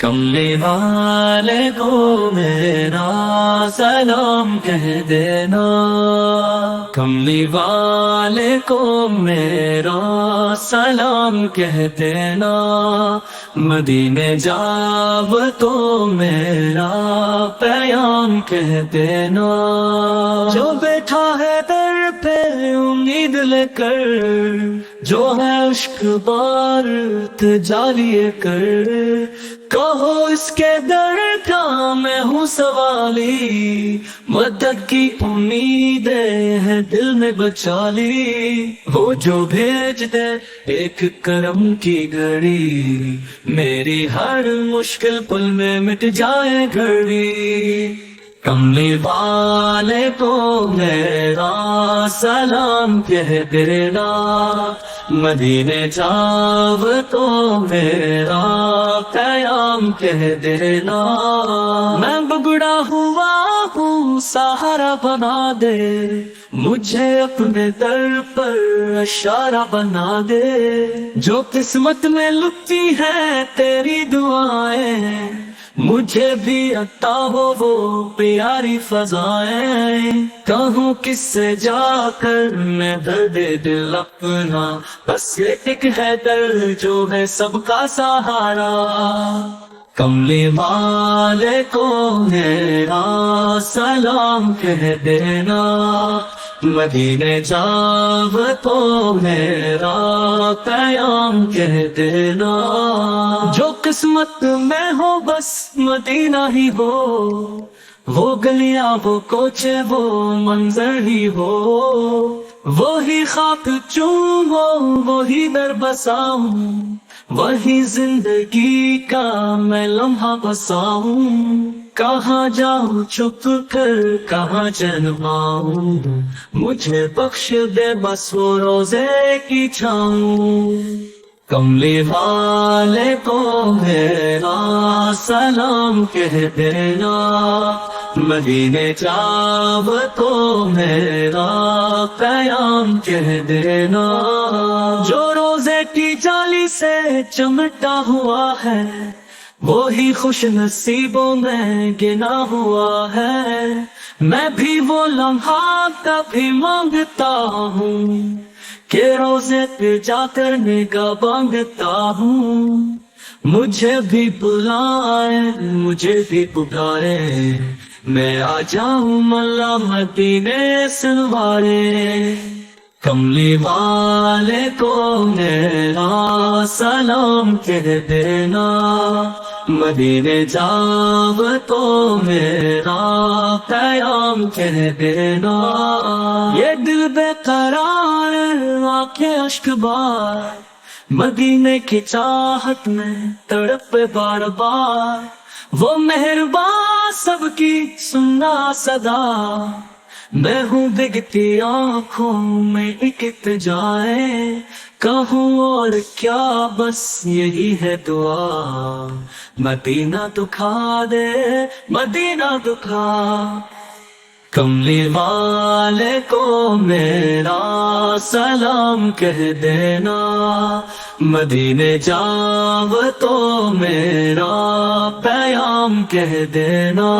کملی والے کو میرا سلام کہہ دینا، کملی والے کو میرا سلام کہہ دینا، مدینے جاؤ تو میرا پیام کہہ دینا۔ جو بیٹھا ہے در پہ امید لے کر، جو ہے عشق بار تجالیے کر، کہو اس کے در کا میں ہوں سوالی، مدد کی امیدیں ہیں دل میں بچا لی، وہ جو بھیج دے ایک کرم کی گھڑی، میری ہر مشکل پل میں مٹ جائے گھڑی۔ کملی والے کو میرا سلام کہہ دینا، مدینے جاؤ تو میرا قیام کہہ دینا۔ میں بگڑا ہوا ہوں سہارا بنا دے، مجھے اپنے در پر اشارہ بنا دے، جو قسمت میں لکھتی ہے تیری دعائیں، مجھے بھی عطا ہو وہ پیاری فضائیں۔ کہوں کس سے جا کر میں درد دل اپنا، بس یہ ایک ہے در جو ہے سب کا سہارا۔ کملی والے کو میرا سلام کہہ دینا، مدینے جاؤ تو میرا قیام کہہ دینا۔ جو قسمت میں ہو بس مدینہ ہی ہو، وہ گلیاں وہ کوچے وہ منظر ہی ہو، وہی خاک چوم ہو وہی در بساؤں، وہی زندگی کا میں لمحہ بساؤں۔ کہاں جاؤں چھپ کر کہاں جنماؤں، مجھے بخش دے بس وہ روزے کی چھاؤں۔ کملی والے کو میرا سلام کہہ دینا، مدینے جاؤ تو میرا قیام کہہ دینا۔ جو روزے کی جالی سے چمٹا ہوا ہے، وہی خوش نصیبوں میں گنا ہوا ہے۔ میں بھی وہ لمحہ کبھی مانگتا ہوں کہ روزے پہ جا کر نگاہ مانگتا ہوں، مجھے بھی بلائے مجھے بھی پکارے، میں آ جاؤں ملا مدینے سنوارے۔ کملی والے کو میرا سلام کہہ دینا، مدینے جاؤ تو میرا قیام کہہ دینا۔ یہ دل بے قرار آنکھیں اشک بار، مدینے کی چاہت میں تڑپ بار بار، وہ مہربان سب کی سننا صدا، میں ہوں بگتی آنکھوں میں اکت جائے، کہوں اور کیا بس یہی ہے دعا، مدینہ دکھا دے مدینہ دکھا۔ کملی والے کو میرا سلام کہہ دینا، مدینے جاؤ تو میرا پیام کہہ دینا۔